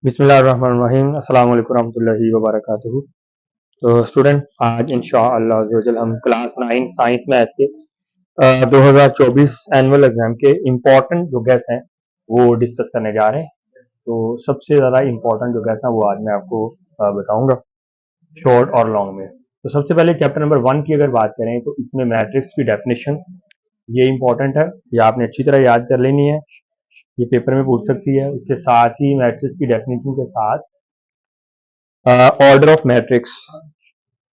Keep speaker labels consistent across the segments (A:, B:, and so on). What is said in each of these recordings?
A: बिस्मिल्लाहिर्रहमानिर्रहीम अस्सलाम वालेकुम रहमतुल्लाहि व बरकातुहू। तो स्टूडेंट आज इंशाअल्लाह अज़्ज़वजल हम क्लास 9 साइंस मैथ के 2024 एनुअल एग्जाम के इम्पोर्टेंट जो गैस हैं वो डिस्कस करने जा रहे हैं। तो सबसे ज़्यादा इम्पोर्टेंट जो गैस हैं वो आज मैं आपको बताऊंगा शॉर्ट और लॉन्ग में। तो सबसे पहले चैप्टर नंबर 1 की अगर बात करें तो इसमें मैट्रिक्स की डेफिनेशन ये इम्पोर्टेंट है, ये आपने अच्छी तरह याद कर लेनी है, ये पेपर में पूछ सकती है। उसके साथ ही मैट्रिक्स की डेफिनेशन के साथ ऑर्डर ऑफ मैट्रिक्स,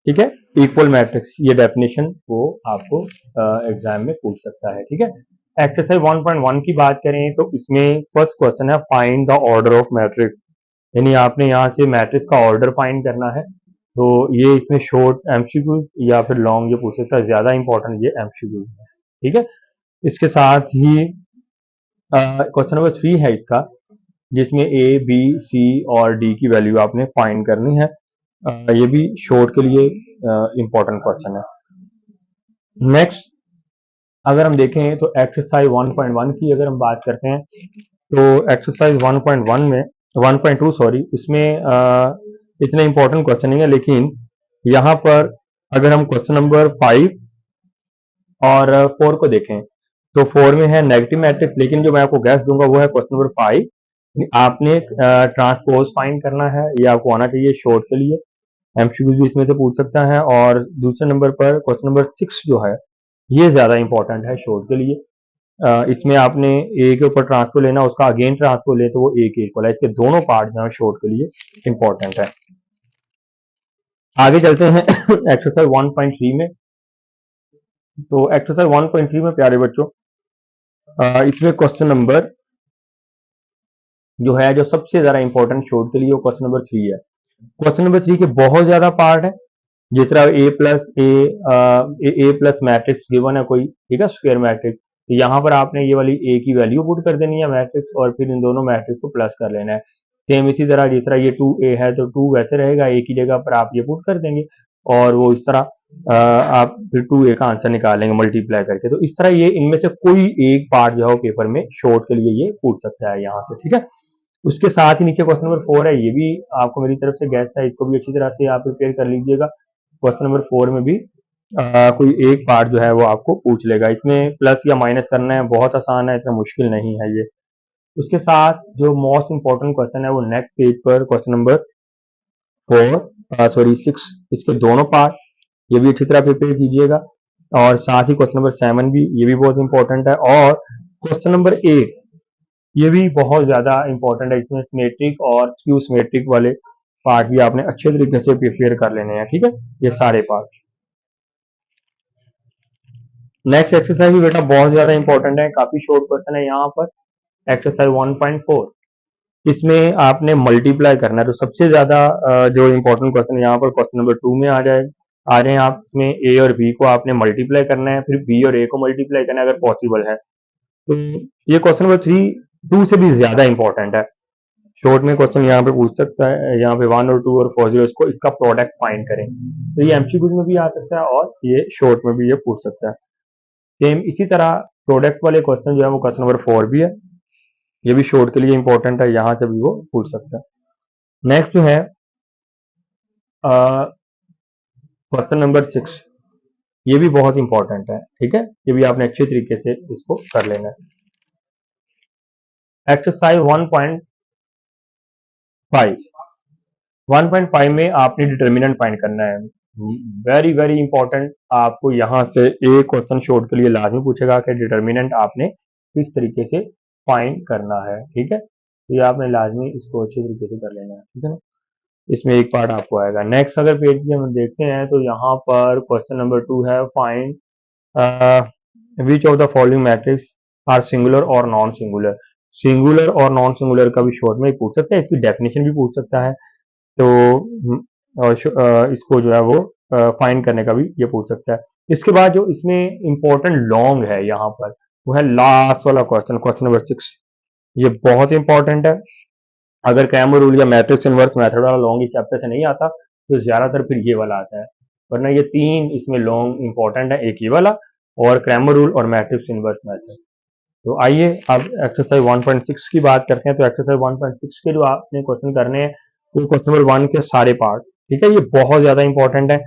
A: ठीक है, इक्वल मैट्रिक्स, ये डेफिनेशन वो आपको एग्जाम में पूछ सकता है। ठीक है, एक्सरसाइज 1.1 की बात करें तो इसमें फर्स्ट क्वेश्चन है find the order of matrix, यानी आपने यहाँ से मैट्रिक्स का ऑर्डर फाइंड करना है। तो ये इसमें शॉर्ट एमसीक्यू या फिर लॉन्ग ये पूछ सकता है, ज्यादा इंपॉर्टेंट ये एमसीक्यू है। ठीक है, इसके साथ ही क्वेश्चन नंबर 3 है इसका, जिसमें ए बी सी और डी की वैल्यू आपने फाइंड करनी है। ये भी शॉर्ट के लिए इंपॉर्टेंट क्वेश्चन है। नेक्स्ट अगर हम देखें तो एक्सरसाइज 1.1 की अगर हम बात करते हैं तो एक्सरसाइज 1.1 में 1.2 सॉरी, उसमें इतने इंपॉर्टेंट क्वेश्चन नहीं है, लेकिन यहाँ पर अगर हम क्वेश्चन नंबर 5 और 4 को देखें तो 4 में है नेगेटिव मैट्रिक्स, लेकिन जो मैं आपको गैस दूंगा वो है क्वेश्चन नंबर 5। आपने ट्रांसपोज फाइंड करना है, ये आपको आना चाहिए शॉर्ट के लिए, एमसीक्यू भी इसमें से पूछ सकता है। और दूसरे नंबर पर क्वेश्चन नंबर 6 जो है ये ज्यादा इंपॉर्टेंट है शॉर्ट के लिए। इसमें आपने ए के ऊपर ट्रांसफर लेना, उसका अगेन ट्रांसफर ले तो वो ए के इक्वल है। इसके दोनों पार्ट जो है शॉर्ट के लिए इंपॉर्टेंट है। आगे चलते हैं एक्सरसाइज 1.3 में। तो एक्सरसाइज 1.3 में प्यारे बच्चों इसमें क्वेश्चन नंबर जो है जो सबसे ज्यादा इंपॉर्टेंट शॉर्ट के लिए वो क्वेश्चन नंबर 3 है। क्वेश्चन नंबर 3 के बहुत ज्यादा पार्ट है, जिस तरह ए प्लस मैट्रिक्स गिवन है कोई, ठीक है, स्क्वायर मैट्रिक्स, तो यहाँ पर आपने ये वाली ए की वैल्यू पुट कर देनी है मैट्रिक्स, और फिर इन दोनों मैट्रिक्स को प्लस कर लेना है। सेम इसी तरह जिस तरह ये 2a है तो 2 वैसे रहेगा, ए की जगह पर आप ये पुट कर देंगे और वो इस तरह आप फिर 2a का आंसर निकालेंगे मल्टीप्लाई करके। तो इस तरह ये इनमें से कोई एक पार्ट जो है पेपर में शॉर्ट के लिए ये पूछ सकता है यहाँ से। ठीक है, उसके साथ ही नीचे क्वेश्चन नंबर 4 है, ये भी आपको मेरी तरफ से गैस है, इसको भी अच्छी तरह से आप प्रिपेयर कर लीजिएगा। क्वेश्चन नंबर 4 में भी कोई एक पार्ट जो है वो आपको पूछ लेगा, इसमें प्लस या माइनस करना है, बहुत आसान है, इतना मुश्किल नहीं है ये। उसके साथ जो मोस्ट इंपॉर्टेंट क्वेश्चन है वो नेक्स्ट पेज पर क्वेश्चन नंबर 6, इसके दोनों पार्ट ये भी अच्छी तरह प्रिपेयर कीजिएगा। और साथ ही क्वेश्चन नंबर 7 भी, ये भी बहुत इंपॉर्टेंट है। और क्वेश्चन नंबर 8 ये भी बहुत ज्यादा इंपॉर्टेंट है, इसमें सिमेट्रिक और स्क्यू सिमेट्रिक वाले पार्ट भी आपने अच्छे तरीके से प्रिपेयर कर लेने हैं। ठीक है, ये सारे पार्ट। नेक्स्ट एक्सरसाइज भी बेटा बहुत ज्यादा इंपॉर्टेंट है, काफी शॉर्ट क्वेश्चन है यहाँ पर, एक्सरसाइज 1.4। इसमें आपने मल्टीप्लाई करना है। तो सबसे ज्यादा जो इंपॉर्टेंट क्वेश्चन यहाँ पर क्वेश्चन नंबर 2 में आ रहे हैं आप, इसमें ए और बी को आपने मल्टीप्लाई करना है, फिर बी और ए को मल्टीप्लाई करना है अगर पॉसिबल है। तो ये क्वेश्चन नंबर 2 से भी ज्यादा इंपॉर्टेंट है। शॉर्ट में क्वेश्चन यहाँ पे पूछ सकता है, यहाँ पे 1 और 2 और 4 0 इसको इसका प्रोडक्ट फाइंड करें, तो ये एमसीक्यू में भी आ सकता है और ये शॉर्ट में भी ये पूछ सकता है। सेम इसी तरह प्रोडक्ट वाले क्वेश्चन जो है वो क्वेश्चन नंबर 4 भी है, ये भी शॉर्ट के लिए इंपॉर्टेंट है, यहाँ से भी वो पूछ सकता है। नेक्स्ट जो है क्वेश्चन नंबर 6, ये भी बहुत इंपॉर्टेंट है। ठीक है, ये भी आपने अच्छे तरीके से इसको कर लेना है। एक्सरसाइज 1.5 में आपने डिटर्मिनेंट फाइंड करना है। वेरी वेरी इंपॉर्टेंट, आपको यहाँ से एक क्वेश्चन शॉर्ट के लिए लाजमी पूछेगा कि डिटर्मिनेंट आपने किस तरीके से फाइंड करना है। ठीक है, तो ये आपने लाजमी इसको अच्छे तरीके से कर लेना है। ठीक है ना, इसमें एक पार्ट आपको आएगा। नेक्स्ट अगर पेज पे हम देखते हैं तो यहाँ पर क्वेश्चन नंबर 2 है find which of the following matrix are singular और नॉन सिंगुलर। सिंगुलर और नॉन सिंगुलर का भी शॉर्ट में ही पूछ सकता है, इसकी डेफिनेशन भी पूछ सकता है। तो इसको जो है वो फाइंड करने का भी ये पूछ सकता है। इसके बाद जो इसमें इंपॉर्टेंट लॉन्ग है यहाँ पर वो है लास्ट वाला क्वेश्चन, क्वेश्चन नंबर 6। ये बहुत इंपॉर्टेंट है, अगर क्रैमर रूल या मैट्रिक्स इनवर्स मेथड वाला लॉन्ग इस चैप्टर से नहीं आता तो ज्यादातर फिर ये वाला आता है, वरना ये तीन इसमें लॉन्ग इंपॉर्टेंट है, एक ये वाला और क्रैमर रूल और मैट्रिक्स इनवर्स मेथड। तो आइए अब एक्सरसाइज 1.6 की बात करते हैं। तो एक्सरसाइज 1.6 के जो आपने क्वेश्चन करने हैं वो क्वेश्चन नंबर 1 के सारे पार्ट, ठीक है, ये बहुत ज्यादा इंपॉर्टेंट है।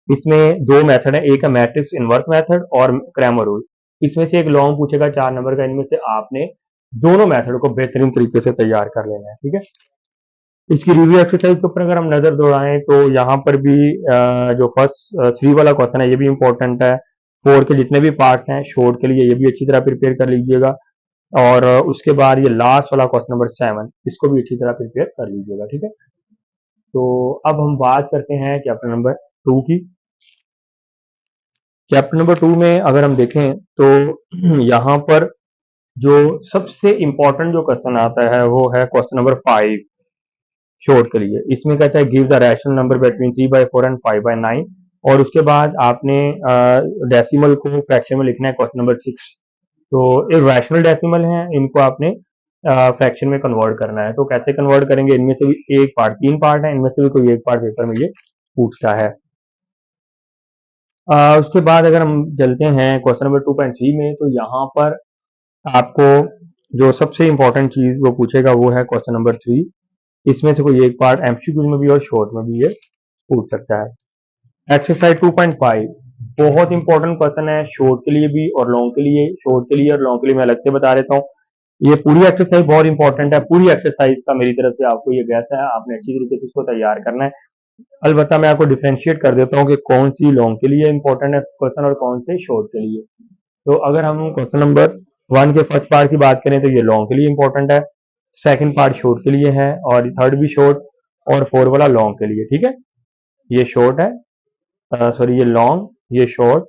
A: इसमें दो मेथड है, एक है मैट्रिक्स इनवर्स मेथड और क्रैमर रूल। इसमें से एक लॉन्ग पूछेगा 4 नंबर का, इनमें से आपने दोनों मेथड को बेहतरीन तरीके से तैयार कर लेना है, ठीक है। इसकी रिव्यू एक्सरसाइज के ऊपर अगर हम नजर दौड़ाएं तो यहाँ पर भी जो फर्स्ट 3 वाला क्वेश्चन है ये भी इंपॉर्टेंट है। 4 के जितने भी पार्ट्स हैं शॉर्ट के लिए ये भी अच्छी तरह प्रिपेयर कर लीजिएगा। और उसके बाद ये लास्ट वाला क्वेश्चन नंबर 7 इसको भी अच्छी तरह प्रिपेयर कर लीजिएगा, ठीक है। तो अब हम बात करते हैं चैप्टर नंबर 2 की। चैप्टर नंबर 2 में अगर हम देखें तो यहाँ पर जो सबसे इंपॉर्टेंट जो क्वेश्चन आता है वो है क्वेश्चन नंबर 5 शॉर्ट के लिए। इसमें कहता है give the rational number between 3/4 and 5/9, और उसके बाद आपने डेसिमल को फ्रैक्शन में लिखना है क्वेश्चन नंबर 6। तो एक रैशनल डेसिमल है, इनको आपने फ्रैक्शन में कन्वर्ट करना है। तो कैसे कन्वर्ट करेंगे, इनमें से भी एक पार्ट, 3 पार्ट है, इनमें से भी कोई एक पार्ट पेपर में ये पूछता है। उसके बाद अगर हम चलते हैं क्वेश्चन नंबर 2.3 में, तो यहाँ पर आपको जो सबसे इंपॉर्टेंट चीज वो पूछेगा वो है क्वेश्चन नंबर 3। इसमें से कोई एक पार्ट एमसीक्यू में भी और शॉर्ट में भी ये पूछ सकता है। एक्सरसाइज 2.5 बहुत इंपॉर्टेंट क्वेश्चन है, शॉर्ट के लिए भी और लॉन्ग के लिए। शॉर्ट के लिए और लॉन्ग के लिए मैं अलग से बता देता हूँ। ये पूरी एक्सरसाइज बहुत इंपॉर्टेंट है। पूरी एक्सरसाइज का मेरी तरफ से आपको ये कहता है, आपने अच्छी तरीके से इसको तैयार करना है। अलबत्ता मैं आपको डिफ्रेंशिएट कर देता हूँ कि कौन सी लॉन्ग के लिए इंपॉर्टेंट है क्वेश्चन और कौन से शॉर्ट के लिए। तो अगर हम क्वेश्चन नंबर 1 के फर्स्ट पार्ट की बात करें तो ये लॉन्ग के लिए इंपॉर्टेंट है, सेकंड पार्ट शॉर्ट के लिए है, और थर्ड भी शॉर्ट, और 4 वाला लॉन्ग के लिए, ठीक है। ये शॉर्ट है, सॉरी ये लॉन्ग, ये शॉर्ट,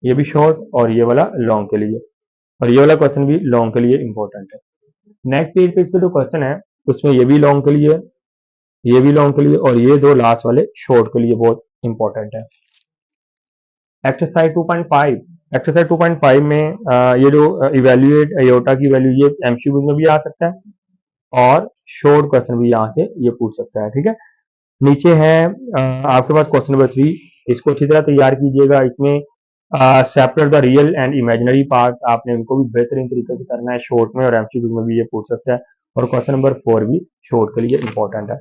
A: ये भी शॉर्ट, और ये वाला लॉन्ग के लिए, और ये वाला क्वेश्चन भी लॉन्ग के लिए इंपॉर्टेंट है। नेक्स्ट पेज पे इसका जो क्वेश्चन है उसमें ये भी लॉन्ग के लिए, ये भी लॉन्ग के लिए, और ये दो लास्ट वाले शॉर्ट के लिए बहुत इंपॉर्टेंट है। एक्सरसाइज 2.5, एक्सरसाइज 2.5 में ये जो इवेल्युएट आयोटा की वैल्यू, ये एमसीक्यू में भी आ सकता है और शॉर्ट क्वेश्चन भी यहाँ से ये पूछ सकता है, ठीक है। नीचे है आपके पास क्वेश्चन नंबर 3, इसको अच्छी तरह तैयार कीजिएगा। इसमें separate the real and imaginary part, आपने उनको भी बेहतरीन तरीके से करना है। शॉर्ट में और एमसीक्यू में भी ये पूछ सकता है, और क्वेश्चन नंबर 4 भी शॉर्ट के लिए इंपॉर्टेंट है।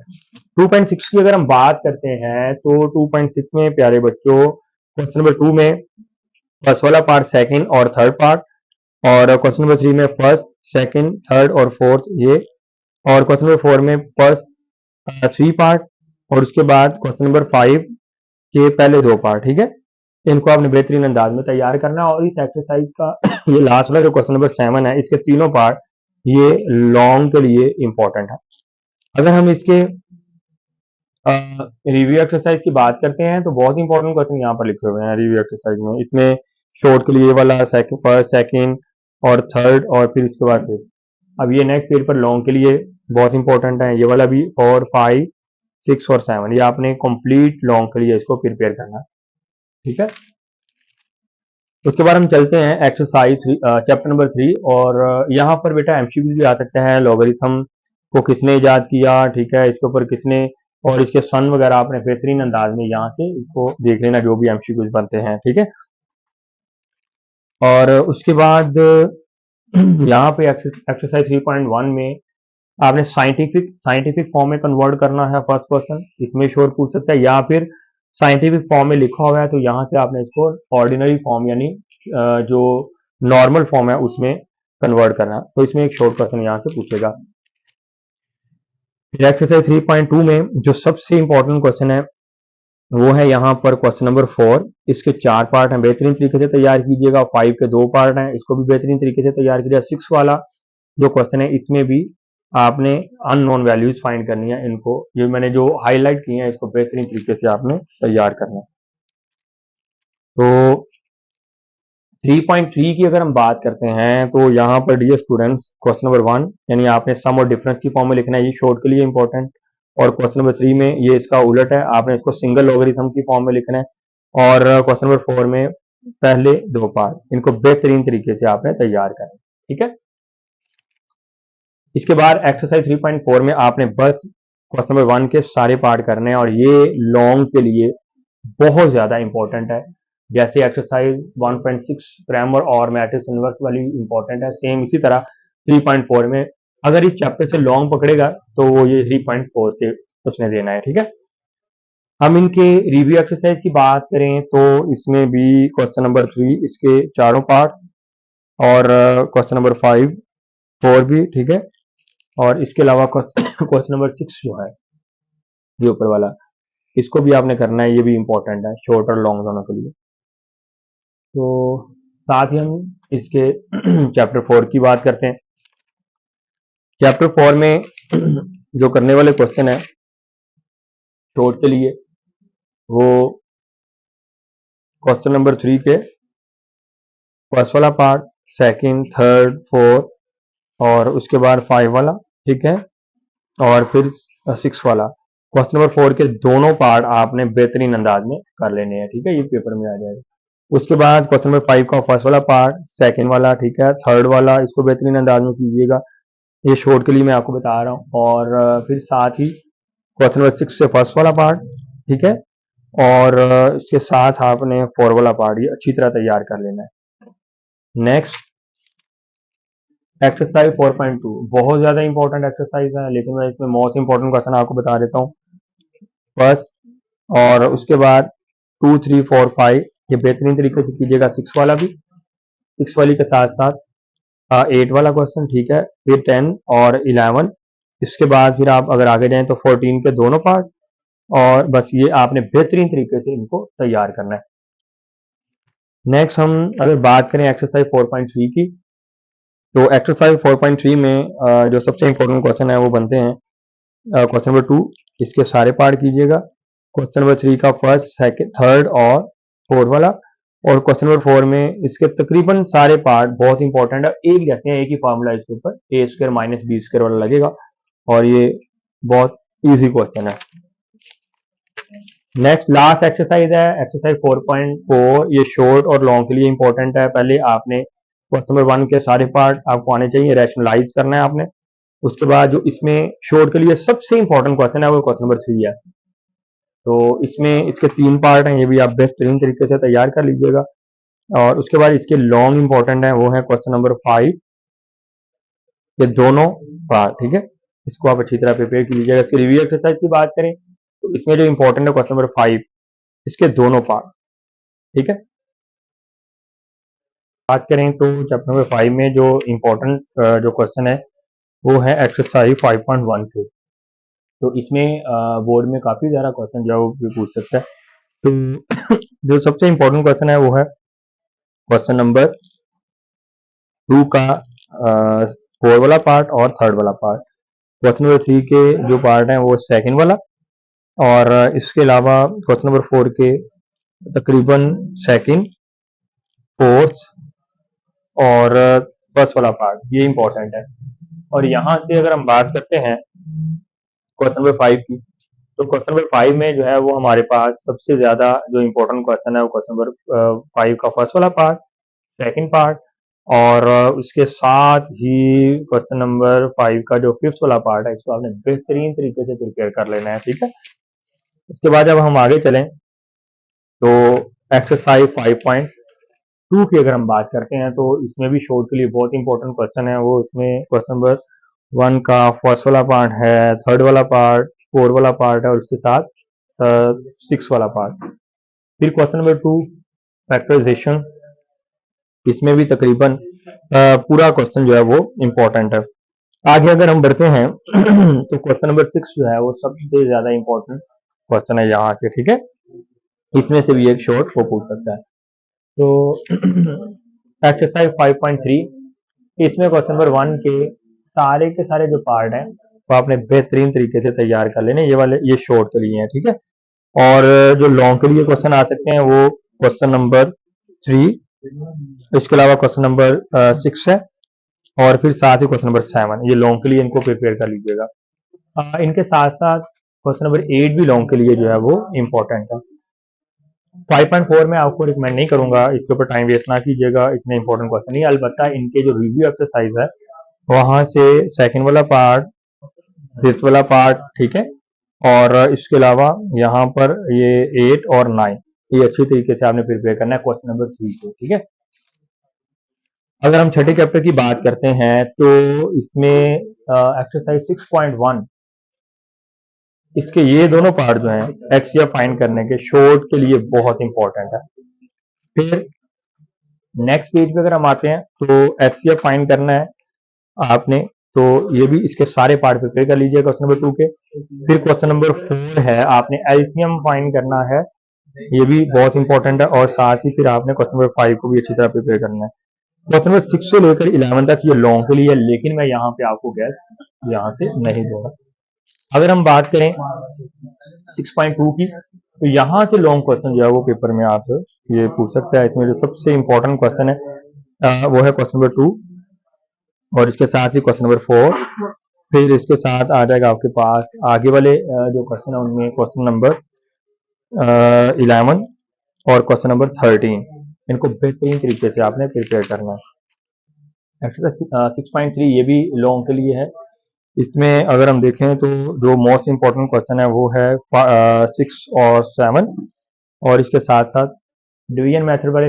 A: 2.6 की अगर हम बात करते हैं तो 2.6 में प्यारे बच्चों क्वेश्चन नंबर 2 में फर्स्ट वाला पार्ट, सेकंड और थर्ड पार्ट, और क्वेश्चन नंबर 3 में फर्स्ट, सेकंड, थर्ड और फोर्थ ये, और क्वेश्चन नंबर 4 में फर्स्ट 3 पार्ट, और उसके बाद क्वेश्चन नंबर 5 के पहले 2 पार्ट, ठीक है। इनको आपने बेहतरीन अंदाज में तैयार करना है। और इस एक्सरसाइज का ये लास्ट वाला जो क्वेश्चन नंबर 7 है, इसके तीनों पार्ट ये लॉन्ग के लिए इंपॉर्टेंट है। अगर हम इसके रिव्यू एक्सरसाइज की बात करते हैं तो बहुत इंपॉर्टेंट क्वेश्चन यहाँ पर लिखे हुए हैं रिव्यू एक्सरसाइज में। इसमें शॉर्ट के लिए वाला फर्स्ट, सेकंड और थर्ड, और फिर उसके बाद फिर अब ये नेक्स्ट पेज पर लॉन्ग के लिए बहुत इंपॉर्टेंट है। ये वाला भी 4, 5, 6 और 7, ये आपने कंप्लीट लॉन्ग के लिए इसको प्रिपेयर करना, ठीक है। उसके बाद हम चलते हैं एक्सरसाइज चैप्टर नंबर 3, और यहाँ पर बेटा एमसीक्यू भी आ सकता है। लॉगरिथम को किसने इजाद किया, ठीक है, इसके ऊपर किसने, और इसके सन वगैरह आपने बेहतरीन अंदाज में यहाँ से इसको देख लेना, जो भी एमसीक्यू बनते हैं, ठीक है। और उसके बाद यहाँ पे एक्सरसाइज 3.1 में आपने साइंटिफिक फॉर्म में कन्वर्ट करना है फर्स्ट क्वेश्चन। इसमें श्योर पूछ सकता है, या फिर साइंटिफिक फॉर्म में लिखा हुआ है तो यहाँ से आपने इसको ऑर्डिनरी फॉर्म यानी जो नॉर्मल फॉर्म है उसमें कन्वर्ट करना। तो इसमें एक शॉर्ट क्वेश्चन यहाँ से पूछेगा। फिर एक्सरसाइज 3.2 में जो सबसे इंपॉर्टेंट क्वेश्चन है वो है यहाँ पर क्वेश्चन नंबर 4। इसके 4 पार्ट हैं, बेहतरीन तरीके से तैयार कीजिएगा। 5 के 2 पार्ट हैं, इसको भी बेहतरीन तरीके से तैयार कीजिएगा। 6 वाला जो क्वेश्चन है इसमें भी आपने अननोन वैल्यूज फाइंड करनी है। इनको ये मैंने जो हाईलाइट किए हैं इसको बेहतरीन तरीके से आपने तैयार करना है। तो 3.3 की अगर हम बात करते हैं तो यहाँ पर डियर स्टूडेंट्स क्वेश्चन नंबर 1 यानी आपने सम और डिफरेंस की फॉर्म में लिखना है, ये शॉर्ट के लिए इंपॉर्टेंट। और क्वेश्चन नंबर 3 में ये इसका उलट है, आपने इसको सिंगल लॉगरिथम की फॉर्म में लिखना है। और क्वेश्चन नंबर 4 में पहले 2 पार्ट, इनको बेहतरीन तरीके से आपने तैयार करना है, ठीक है। इसके बाद एक्सरसाइज 3.4 में आपने बस क्वेश्चन नंबर 1 के सारे पार्ट करने हैं, और ये लॉन्ग के लिए बहुत ज्यादा इंपॉर्टेंट है। जैसे एक्सरसाइज 1.6 ग्रामर और मैट्रिक्स इनवर्स वाली इंपॉर्टेंट है, सेम इसी तरह 3.4 में अगर इस चैप्टर से लॉन्ग पकड़ेगा तो वो ये 3.4 से उसने देना है। ठीक है, हम इनके रिव्यू एक्सरसाइज की बात करें तो इसमें भी क्वेश्चन नंबर 3 इसके चारों पार्ट और क्वेश्चन नंबर 5 4 भी, ठीक है, और इसके अलावा क्वेश्चन नंबर 6 जो है ये ऊपर वाला, इसको भी आपने करना है, ये भी इंपॉर्टेंट है शॉर्ट और लॉन्ग दोनों के लिए। तो साथ ही हम इसके चैप्टर 4 की बात करते हैं। चैप्टर 4 में जो करने वाले क्वेश्चन है शॉर्ट के लिए, वो क्वेश्चन नंबर 3 के फर्स्ट वाला पार्ट, सेकंड, थर्ड, फोर्थ और उसके बाद 5 वाला, ठीक है, और फिर 6 वाला। क्वेश्चन नंबर 4 के दोनों पार्ट आपने बेहतरीन अंदाज में कर लेने हैं, ठीक है, ये पेपर में आ जाएगा। उसके बाद क्वेश्चन नंबर 5 का फर्स्ट वाला पार्ट, सेकंड वाला, ठीक है, थर्ड वाला, इसको बेहतरीन अंदाज में कीजिएगा, ये शॉर्ट के लिए मैं आपको बता रहा हूँ। और फिर साथ ही क्वेश्चन नंबर 6 से फर्स्ट वाला पार्ट, ठीक है, और इसके साथ आपने 4 वाला पार्ट ये अच्छी तरह तैयार कर लेना है। नेक्स्ट एक्सरसाइज 4.2 बहुत ज्यादा इंपॉर्टेंट एक्सरसाइज है, लेकिन मैं इसमें मोस्ट इंपॉर्टेंट क्वेश्चन आपको बता देता हूँ फर्स्ट, और उसके बाद 2, 3, 4, 5 ये बेहतरीन तरीके से कीजिएगा। 6 वाला भी, 6 वाली के साथ साथ 8 वाला क्वेश्चन, ठीक है, फिर 10 और 11, इसके बाद फिर आप अगर आगे जाएं तो 14 के दोनों पार्ट, और बस ये आपने बेहतरीन तरीके से इनको तैयार करना है। नेक्स्ट हम अगर बात करें एक्सरसाइज 4.3 की, तो एक्सरसाइज 4.3 में जो सबसे इंपॉर्टेंट क्वेश्चन है वो बनते हैं क्वेश्चन नंबर 2 इसके सारे पार्ट कीजिएगा, क्वेश्चन नंबर 3 का फर्स्ट, सेकंड, थर्ड और फोर्थ वाला, और क्वेश्चन नंबर 4 में इसके तकरीबन सारे पार्ट बहुत इंपॉर्टेंट है, एक जैसे हैं, एक ही फॉर्मूला इसके ऊपर ए स्क्वायर माइनस बी स्क्वायर वाला लगेगा, और ये बहुत इजी क्वेश्चन है। नेक्स्ट लास्ट एक्सरसाइज है एक्सरसाइज 4.4, ये शॉर्ट और लॉन्ग के लिए इंपॉर्टेंट है। पहले आपने क्वेश्चन नंबर 1 के सारे पार्ट आपको आने चाहिए, रैशनलाइज करना है आपने। उसके बाद जो इसमें शॉर्ट के लिए सबसे इंपॉर्टेंट क्वेश्चन है वो क्वेश्चन नंबर 3 है, तो इसमें इसके 3 पार्ट हैं, ये भी आप बेहतरीन तरीके से तैयार कर लीजिएगा। और उसके बाद इसके लॉन्ग इंपॉर्टेंट है, वो है क्वेश्चन नंबर 5 ये दोनों पार्ट, ठीक है, इसको आप अच्छी तरह प्रिपेयर कीजिएगा। इसके रिव्यू एक्सरसाइज की बात करें तो इसमें जो इंपॉर्टेंट है क्वेश्चन नंबर 5 इसके दोनों पार्ट, ठीक है। बात करें तो चैप्टर नंबर 5 में जो इंपॉर्टेंट जो क्वेश्चन है वो है एक्सरसाइज 5.1 के, तो इसमें बोर्ड में काफी ज्यादा क्वेश्चन जो है वो भी पूछ सकता है। तो जो सबसे इंपॉर्टेंट क्वेश्चन है वो है क्वेश्चन नंबर 2 का 4 वाला पार्ट और थर्ड वाला पार्ट। क्वेश्चन नंबर 3 के जो पार्ट है वो सेकंड वाला, और इसके अलावा क्वेश्चन नंबर 4 के तकरीबन सेकंड, फोर्थ और फर्स्ट वाला पार्ट ये इंपॉर्टेंट है। और यहाँ से अगर हम बात करते हैं क्वेश्चन नंबर 5 की, तो क्वेश्चन नंबर 5 में जो है वो हमारे पास सबसे ज्यादा जो इंपॉर्टेंट क्वेश्चन है वो क्वेश्चन नंबर 5 का फर्स्ट वाला पार्ट, सेकंड पार्ट, और उसके साथ ही क्वेश्चन नंबर 5 का जो फिफ्थ वाला पार्ट है इसको आपने बेहतरीन तरीके से प्रिपेयर कर लेना है, ठीक है। उसके बाद जब हम आगे चलें तो एक्सरसाइज 5.2 की अगर हम बात करते हैं तो इसमें भी शॉर्ट के लिए बहुत इंपॉर्टेंट क्वेश्चन है, वो इसमें क्वेश्चन नंबर 1 का फर्स्ट वाला पार्ट है, थर्ड वाला पार्ट, फोर्थ वाला पार्ट है, और उसके साथ 6 वाला पार्ट। फिर क्वेश्चन नंबर 2 फैक्टराइजेशन, इसमें भी तकरीबन पूरा क्वेश्चन जो है वो इंपॉर्टेंट है। आगे अगर हम बढ़ते हैं तो क्वेश्चन नंबर 6 जो है वो सबसे ज्यादा इंपॉर्टेंट क्वेश्चन है यहाँ से, ठीक है, इसमें से भी एक शॉर्ट वो पूछ सकता है। तो एक्सरसाइज 5.3 इसमें क्वेश्चन नंबर 1 के सारे जो पार्ट हैं वो आपने बेहतरीन तरीके से तैयार कर लेने, ये वाले ये शॉर्ट के लिए हैं, ठीक है। और जो लॉन्ग के लिए क्वेश्चन आ सकते हैं वो क्वेश्चन नंबर 3, इसके अलावा क्वेश्चन नंबर 6 है, और फिर साथ ही क्वेश्चन नंबर 7, ये लॉन्ग के लिए इनको प्रिपेयर कर लीजिएगा। इनके साथ साथ क्वेश्चन नंबर 8 भी लॉन्ग के लिए जो है वो इम्पोर्टेंट है। 5.4 में आपको रिकमेंड नहीं करूंगा, इसके ऊपर टाइम वेस्ट ना कीजिएगा, इतने इंपॉर्टेंट क्वेश्चन नहीं, अलबत्ता इनके जो रिव्यू एक्सरसाइज है वहां से सेकंड वाला पार्ट, फिफ्थ वाला पार्ट, ठीक है, और इसके अलावा यहाँ पर ये 8 और 9 ये अच्छी तरीके से आपने प्रिपेयर करना है क्वेश्चन नंबर 3 को, ठीक है। अगर हम छठे चैप्टर की बात करते हैं तो इसमें एक्सरसाइज 6.1, इसके ये दोनों पार्ट जो हैं एक्सजीएफ फाइंड करने के शॉर्ट के लिए बहुत इंपॉर्टेंट है। फिर नेक्स्ट पेज पे अगर हम आते हैं तो एक्सजीएफ फाइंड करना है आपने, तो ये भी इसके सारे पार्ट प्रिपेयर कर लीजिए क्वेश्चन नंबर 2 के। फिर क्वेश्चन नंबर 4 है, आपने एलसीएम फाइंड करना है, ये भी बहुत इंपॉर्टेंट है। और साथ ही फिर आपने क्वेश्चन नंबर 5 को भी अच्छी तरह प्रिपेयर करना है। क्वेश्चन नंबर 6 से लेकर 11 तक ये लॉन्ग के लिए है, लेकिन मैं यहाँ पे आपको गैस यहाँ से नहीं दूंगा। अगर हम बात करें 6.2 की, तो यहाँ से लॉन्ग क्वेश्चन जो है वो पेपर में आप ये पूछ सकते हैं। इसमें जो सबसे इंपॉर्टेंट क्वेश्चन है वो है क्वेश्चन नंबर 2, और इसके साथ ही क्वेश्चन नंबर 4। फिर इसके साथ आ जाएगा आपके पास आगे वाले जो क्वेश्चन है उनमें क्वेश्चन नंबर 11 और क्वेश्चन नंबर 13। इनको बेहतरीन तरीके से आपने प्रिपेयर करना है। एक्सरसाइज 6.3 ये भी लॉन्ग के लिए है। इसमें अगर हम देखें तो जो मोस्ट इंपॉर्टेंट क्वेश्चन है वो है 6 और 7, और इसके साथ साथ डिवीजन मेथड वाले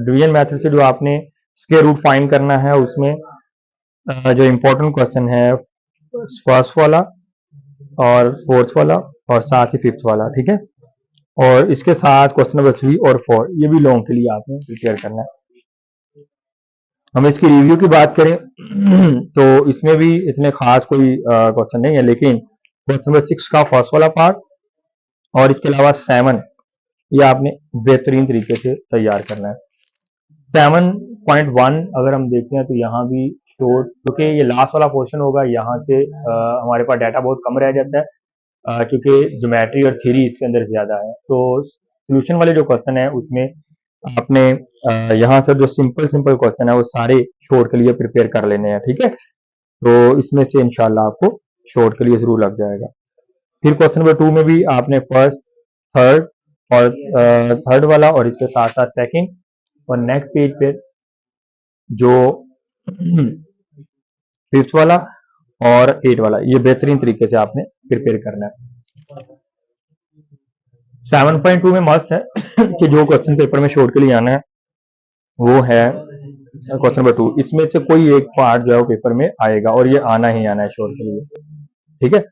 A: डिवीजन मेथड से जो आपने स्क्वायर रूट फाइंड करना है, उसमें जो इंपॉर्टेंट क्वेश्चन है फर्स्ट वाला और फोर्थ वाला और साथ ही फिफ्थ वाला, ठीक है। और इसके साथ क्वेश्चन नंबर 3 और 4 ये भी लॉन्ग के लिए आपने प्रिपेयर करना है। हम इसकी रिव्यू की बात करें तो इसमें भी इतने खास कोई क्वेश्चन नहीं है, लेकिन क्वेश्चन नंबर 6 का फर्स्ट वाला पार्ट और इसके अलावा 7 ये आपने बेहतरीन तरीके से तैयार करना है। 7.1 अगर हम देखते हैं तो यहाँ भी शॉर्ट, क्योंकि ये लास्ट वाला पोर्शन होगा, यहाँ से हमारे पास डाटा बहुत कम रह जाता है, क्योंकि ज्योमेट्री और थ्योरी इसके अंदर ज्यादा है। तो सोल्यूशन वाले जो क्वेश्चन है उसमें आपने यहाँ से जो सिंपल सिंपल क्वेश्चन है वो सारे शॉर्ट के लिए प्रिपेयर कर लेने हैं, ठीक है। तो इसमें से इंशाल्लाह आपको शॉर्ट के लिए जरूर लग जाएगा। फिर क्वेश्चन नंबर 2 में भी आपने फर्स्ट, थर्ड और थर्ड वाला और इसके साथ साथ सेकंड और नेक्स्ट पेज पे जो फिफ्थ वाला और 8 वाला ये बेहतरीन तरीके से आपने प्रिपेयर करना है। 7.2 में मस्त है कि जो क्वेश्चन पेपर में शॉर्ट के लिए आना है वो है क्वेश्चन नंबर 2। इसमें से कोई एक पार्ट जो है वो पेपर में आएगा और ये आना ही आना है शॉर्ट के लिए, ठीक है।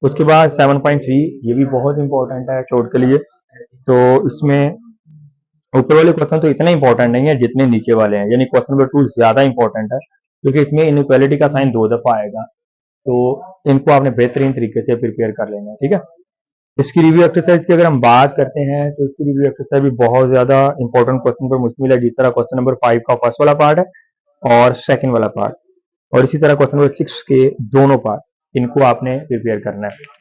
A: उसके बाद 7.3 ये भी बहुत इंपॉर्टेंट है शॉर्ट के लिए। तो इसमें ऊपर वाले क्वेश्चन तो इतने इंपॉर्टेंट नहीं है जितने नीचे वाले हैं, यानी क्वेश्चन नंबर 2 ज्यादा इंपॉर्टेंट है क्योंकि इसमें इनइक्वालिटी का साइन 2 दफा आएगा। तो इनको आपने बेहतरीन तरीके से प्रिपेयर कर लेना है, ठीक है। इसकी रिव्यू एक्सरसाइज की अगर हम बात करते हैं तो इसकी रिव्यू एक्सरसाइज भी बहुत ज्यादा इंपॉर्टेंट क्वेश्चन पर मुश्तमिल है, जिस तरह क्वेश्चन नंबर 5 का फर्स्ट वाला पार्ट है और सेकंड वाला पार्ट, और इसी तरह क्वेश्चन नंबर 6 के दोनों पार्ट, इनको आपने प्रिपेयर करना है।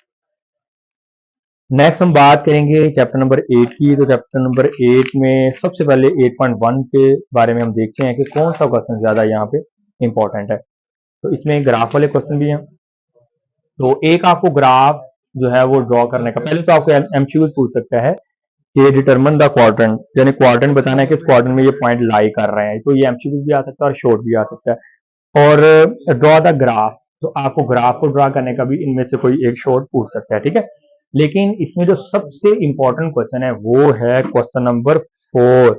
A: नेक्स्ट हम बात करेंगे चैप्टर नंबर 8 की। तो चैप्टर नंबर 8 में सबसे पहले 8.1 के बारे में हम देखते हैं कि कौन सा क्वेश्चन ज्यादा यहाँ पे इंपॉर्टेंट है। तो इसमें ग्राफ वाले क्वेश्चन भी हैं। तो एक आपको ग्राफ जो है वो ड्रॉ करने का, पहले तो आपको एमसीक्यू पूछ सकता है कि डिटरमिन द क्वाड्रेंट, यानी क्वाड्रेंट बताना है कि क्वाड्रेंट में ये पॉइंट लाई कर रहे हैं। तो ये एमसीक्यू भी आ सकता है और शॉर्ट भी आ सकता है। और ड्रॉ द ग्राफ, तो आपको ग्राफ को ड्रॉ करने का भी इनमें से कोई एक शॉर्ट पूछ सकता है, ठीक है। लेकिन इसमें जो सबसे इंपॉर्टेंट क्वेश्चन है वो है क्वेश्चन नंबर 4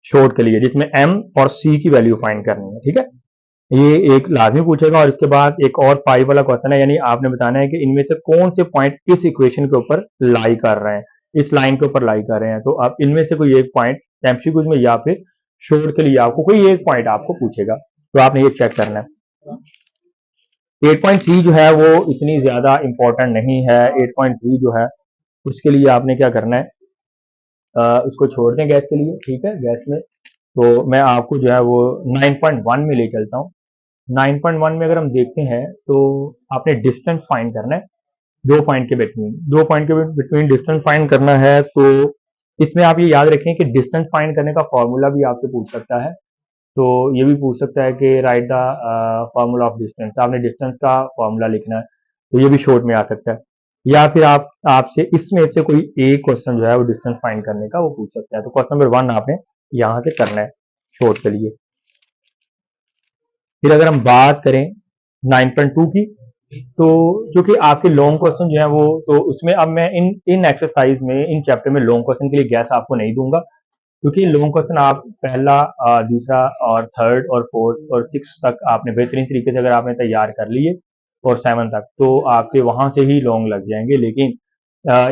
A: शॉर्ट के लिए, जिसमें एम और सी की वैल्यू फाइंड करनी है, ठीक है। ये एक लाजमी पूछेगा और इसके बाद एक और 5 वाला क्वेश्चन है, यानी आपने बताना है कि इनमें से कौन से पॉइंट इस इक्वेशन के ऊपर लाई कर रहे हैं, इस लाइन के ऊपर लाई कर रहे हैं। तो आप इनमें से कोई एक पॉइंट एमसीक्यूज में या फिर शॉर्ट के लिए आपको कोई एक पॉइंट आपको पूछेगा, तो आपने ये चेक करना है। 8.3 जो है वो इतनी ज्यादा इंपॉर्टेंट नहीं है। 8.3 जो है उसके लिए आपने क्या करना है, उसको छोड़ दें गैस के लिए, ठीक है, गैस में। तो मैं आपको जो है वो 9.1 में ले चलता हूँ। 9.1 में अगर हम देखते हैं तो आपने डिस्टेंस फाइंड करना है दो पॉइंट के बिटवीन, डिस्टेंस फाइंड करना है। तो इसमें आप ये याद रखें कि डिस्टेंस फाइंड करने का फॉर्मूला भी आपसे पूछ सकता है। तो ये भी पूछ सकता है कि right the formula of distance, आपने डिस्टेंस का फॉर्मूला लिखना है, तो ये भी शॉर्ट में आ सकता है। या फिर आपसे इसमें से कोई एक क्वेश्चन जो है वो डिस्टेंस फाइंड करने का वो पूछ सकता है। तो क्वेश्चन नंबर 1 आपने यहां से करना है शॉर्ट के लिए। फिर अगर हम बात करें 9.2 की, तो क्योंकि आपके लॉन्ग क्वेश्चन जो है वो, तो उसमें अब मैं इन इन एक्सरसाइज में, इन चैप्टर में लॉन्ग क्वेश्चन के लिए गैस आपको नहीं दूंगा, क्योंकि लॉन्ग क्वेश्चन आप पहला, दूसरा और थर्ड और फोर्थ और सिक्स तक आपने बेहतरीन तरीके से अगर आपने तैयार कर लिए, और सेवन तक तो आपके वहां से ही लॉन्ग लग जाएंगे। लेकिन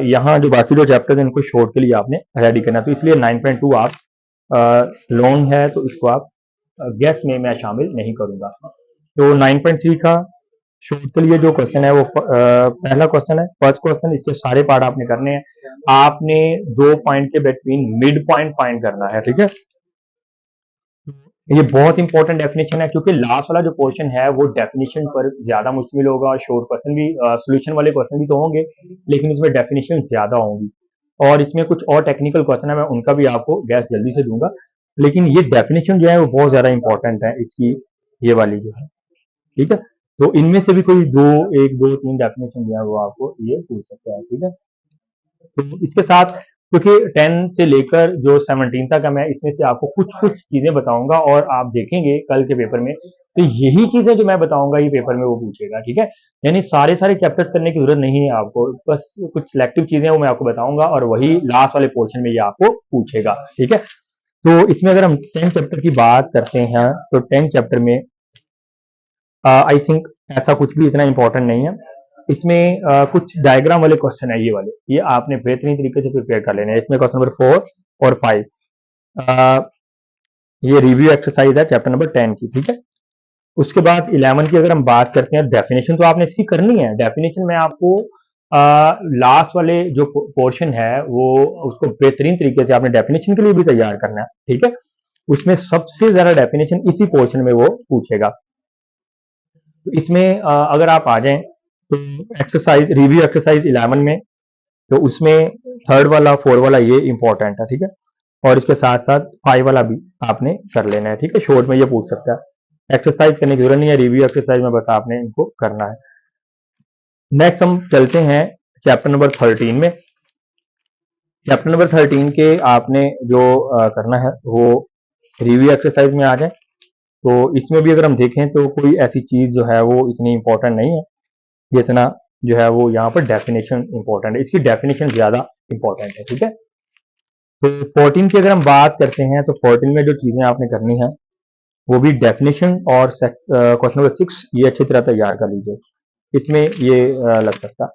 A: यहाँ जो बाकी दो चैप्टर हैं इनको शॉर्ट के लिए आपने रेडी करना, तो इसलिए 9.2 आप लॉन्ग है तो इसको आप गेस में मैं शामिल नहीं करूंगा। तो 9.3 का शॉर्ट के लिए जो क्वेश्चन है वो पहला क्वेश्चन है, फर्स्ट क्वेश्चन, इसके सारे पार्ट आपने करने हैं। आपने 2 पॉइंट के बिटवीन मिड पॉइंट फाइंड करना है, ठीक है। ये बहुत इंपॉर्टेंट डेफिनेशन है, क्योंकि लास्ट वाला जो पोर्शन है वो डेफिनेशन पर ज्यादा मुश्किल होगा, और शॉर्ट क्वेश्चन भी, सोल्यूशन वाले क्वेश्चन भी तो होंगे, लेकिन उसमें डेफिनेशन ज्यादा होंगी, और इसमें कुछ और टेक्निकल क्वेश्चन है, मैं उनका भी आपको गैस जल्दी से दूंगा। लेकिन ये डेफिनेशन जो है वो बहुत ज्यादा इंपॉर्टेंट है इसकी, ये वाली जो है, ठीक है। तो इनमें से भी कोई दो, एक दो तीन डेफिनेशन जो है वो आपको ये पूछ सकता है, ठीक है। तो इसके साथ, क्योंकि 10 से लेकर जो 17 तक है, मैं इसमें से आपको कुछ कुछ चीजें बताऊंगा, और आप देखेंगे कल के पेपर में, तो यही चीजें जो मैं बताऊंगा ये पेपर में वो पूछेगा, ठीक है। यानी सारे सारे चैप्टर्स करने की जरूरत नहीं है आपको, बस कुछ सिलेक्टिव चीजें वो मैं आपको बताऊंगा, और वही लास्ट वाले पोर्शन में ये आपको पूछेगा, ठीक है। तो इसमें अगर हम 10 चैप्टर की बात करते हैं, तो 10 चैप्टर में आई थिंक ऐसा कुछ भी इतना इंपॉर्टेंट नहीं है। इसमें कुछ डायग्राम वाले क्वेश्चन है, ये वाले, ये आपने बेहतरीन तरीके से प्रिपेयर कर लेने हैं। इसमें क्वेश्चन नंबर 4 और 5, ये रिव्यू एक्सरसाइज है चैप्टर नंबर 10 की, ठीक है। उसके बाद 11 की अगर हम बात करते हैं, डेफिनेशन तो आपने इसकी करनी है। डेफिनेशन में आपको लास्ट वाले जो पोर्शन है वो, उसको बेहतरीन तरीके से आपने डेफिनेशन के लिए भी तैयार करना है, ठीक है। उसमें सबसे ज्यादा डेफिनेशन इसी पोर्शन में वो पूछेगा। तो इसमें अगर आप आ जाएं, तो एक्सरसाइज, रिव्यू एक्सरसाइज 11 में, तो उसमें थर्ड वाला, फोर वाला ये इंपॉर्टेंट है, ठीक है। और इसके साथ साथ 5 वाला भी आपने कर लेना है, ठीक है। शॉर्ट में ये पूछ सकता है, एक्सरसाइज करने की जरूरत नहीं है, रिव्यू एक्सरसाइज में बस आपने इनको करना है। नेक्स्ट हम चलते हैं चैप्टर नंबर 13 में। चैप्टर नंबर 13 के आपने जो करना है वो रिव्यू एक्सरसाइज में आ जाए। तो इसमें भी अगर हम देखें तो कोई ऐसी चीज जो है वो इतनी इंपॉर्टेंट नहीं है जितना जो है वो यहाँ पर डेफिनेशन इंपॉर्टेंट है, इसकी डेफिनेशन ज्यादा इंपॉर्टेंट है, ठीक है। तो 14 की अगर हम बात करते हैं, तो 14 में जो चीजें आपने करनी है वो भी डेफिनेशन और क्वेश्चन नंबर 6 ये अच्छी तरह तैयार कर लीजिए, इसमें ये लग सकता है।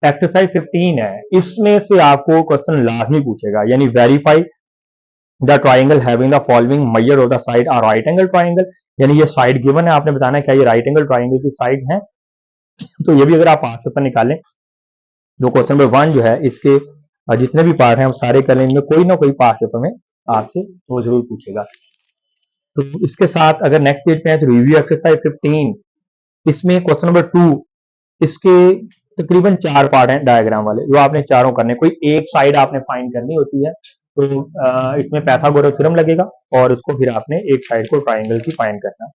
A: एक्सरसाइज 15 है, इसमें से आपको क्वेश्चन लाजमी पूछेगा, यानी verify the triangle having the following measure of the side are right angle triangle. यानी ये साइड गिवन है, आपने बताना है क्या ये राइट एंगल ट्राइंगल की साइड है। तो ये भी अगर आप पांच पेपर निकालें, जो क्वेश्चन नंबर 1 जो है इसके जितने भी पार्ट हैं हम सारे कर लेंगे, कोई ना कोई पांच पेपर में आपसे वो जरूर पूछेगा। तो इसके साथ अगर नेक्स्ट पेज पे है, तो रिव्यू एक्सरसाइज 15, इसमें क्वेश्चन नंबर 2, इसके तकरीबन 4 पार्ट हैं डायग्राम वाले, जो आपने चारों करने, कोई एक साइड आपने फाइंड करनी होती है। तो इसमें पैथागोरस थ्योरम लगेगा, और उसको फिर आपने एक साइड को ट्राइंगल की फाइंड करना।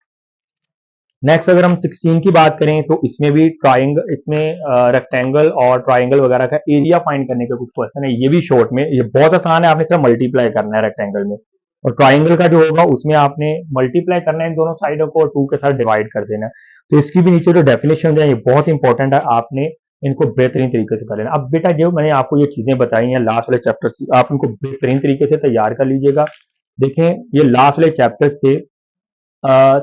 A: नेक्स्ट अगर हम 16 की बात करें, तो इसमें भी ट्राइंगल, इसमें रेक्टेंगल और ट्राइंगल वगैरह का एरिया फाइंड करने के कुछ क्वेश्चन है, ये भी शॉर्ट में, ये बहुत आसान है, आपने सिर्फ मल्टीप्लाई करना है रेक्टेंगल में, और ट्राइंगल का जो होगा उसमें आपने मल्टीप्लाई करना है इन दोनों साइडों को, और 2 के साथ डिवाइड कर देना है। तो इसकी भी नीचे जो डेफिनेशन है ये बहुत इंपॉर्टेंट है, आपने इनको बेहतरीन तरीके से कर लेना। अब बेटा जो मैंने आपको ये चीजें बताई हैं लास्ट वाले चैप्टर की, आप इनको बेहतरीन तरीके से तैयार कर लीजिएगा। देखें, ये लास्ट वाले चैप्टर से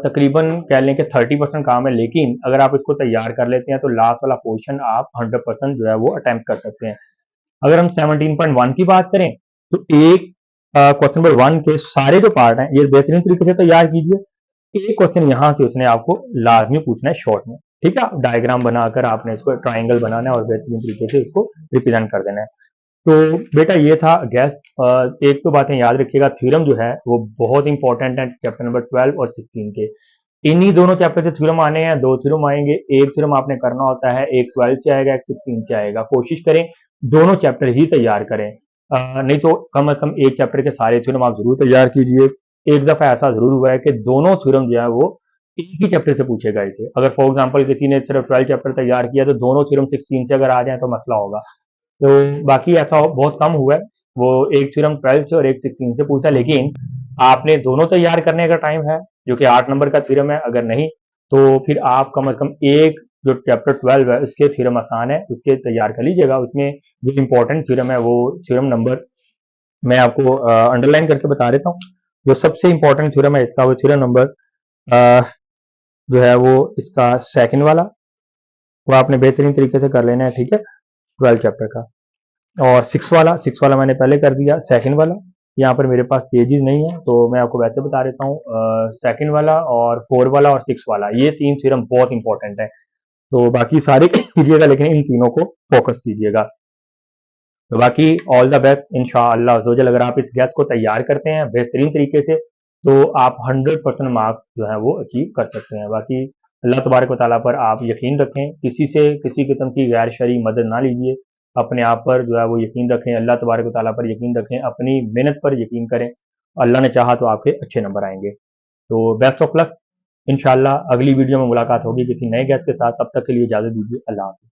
A: तकरीबन कह लें कि 30% काम है, लेकिन अगर आप इसको तैयार कर लेते हैं तो लास्ट वाला पोर्शन आप 100% जो है वो अटेम्प्ट कर सकते हैं। अगर हम 17.1 की बात करें, तो एक क्वेश्चन नंबर 1 के सारे जो पार्ट हैं ये बेहतरीन तरीके से तैयार कीजिए। एक क्वेश्चन यहाँ से उसने आपको लाजमी पूछना है शॉर्ट में, ठीक है। डायग्राम बनाकर आपने इसको ट्राइंगल बनाना है और बेहतरीन तरीके से इसको रिप्रेजेंट कर देना है। तो बेटा ये था गैस। एक तो बातें याद रखिएगा, थ्योरम जो है वो बहुत इंपॉर्टेंट है चैप्टर नंबर 12 और 16 के। इन्हीं दोनों चैप्टर से थ्योरम आने हैं, दो थ्योरम आएंगे, एक थ्योरम आपने करना होता है, एक 12 से आएगा, एक 16 से आएगा। कोशिश करें दोनों चैप्टर ही तैयार करें, नहीं तो कम से कम एक चैप्टर के सारे थ्योरम आप जरूर तैयार कीजिए। एक दफा ऐसा जरूर हुआ है कि दोनों थ्योरम जो है वो एक ही चैप्टर से पूछे गए थे। अगर फॉर एग्जाम्पल किसी ने सिर्फ 12 चैप्टर तैयार किया तो दोनों थ्योरम 16 से अगर आ जाए तो मसला होगा। तो बाकी ऐसा बहुत कम हुआ है, वो एक थ्योरम 12 से और एक 16 से पूछा, लेकिन आपने दोनों तैयार करने का टाइम है, जो कि 8 नंबर का थ्योरम है। अगर नहीं तो फिर आप कम से कम एक जो चैप्टर 12 है उसके थ्योरम आसान है, उसके तैयार कर लीजिएगा। उसमें जो इंपॉर्टेंट थ्योरम है वो थ्योरम नंबर मैं आपको अंडरलाइन करके बता देता हूँ। जो सबसे इंपॉर्टेंट थ्योरम है इसका वो थ्योरम नंबर जो है वो इसका सेकंड वाला, वो आपने बेहतरीन तरीके से कर लेना है, ठीक है, 12 चैप्टर का। और सिक्स वाला मैंने पहले कर दिया। सेकंड वाला यहाँ पर मेरे पास पेजेस नहीं है तो मैं आपको वैसे बता देता हूँ। सेकंड वाला और 4 वाला और 6 वाला, ये तीन थ्योरम बहुत इंपॉर्टेंट है। तो बाकी सारे कीजिएगा लेकिन इन तीनों को फोकस कीजिएगा। तो बाकी ऑल द बेस्ट इंशाअल्लाह अज़्ज़ वजल। अगर आप इस गैस को तैयार करते हैं बेहतरीन तरीके से तो आप 100% मार्क्स जो है वो अचीव कर सकते हैं। बाकी अल्लाह तबारक व तआला पर आप यकीन रखें, किसी से किसी किस्म की गैर शरई मदद ना लीजिए, अपने आप पर जो है वो यकीन रखें, अल्लाह तबारक व तआला पर यकीन रखें, अपनी मेहनत पर यकीन करें। अल्लाह ने चाहा तो आपके अच्छे नंबर आएंगे। तो बेस्ट ऑफ लक। इंशाल्लाह अगली वीडियो में मुलाकात होगी किसी नए गेस्ट के साथ। तब तक के लिए इजाजत दीजिए। अल्लाह हाफ़िज़।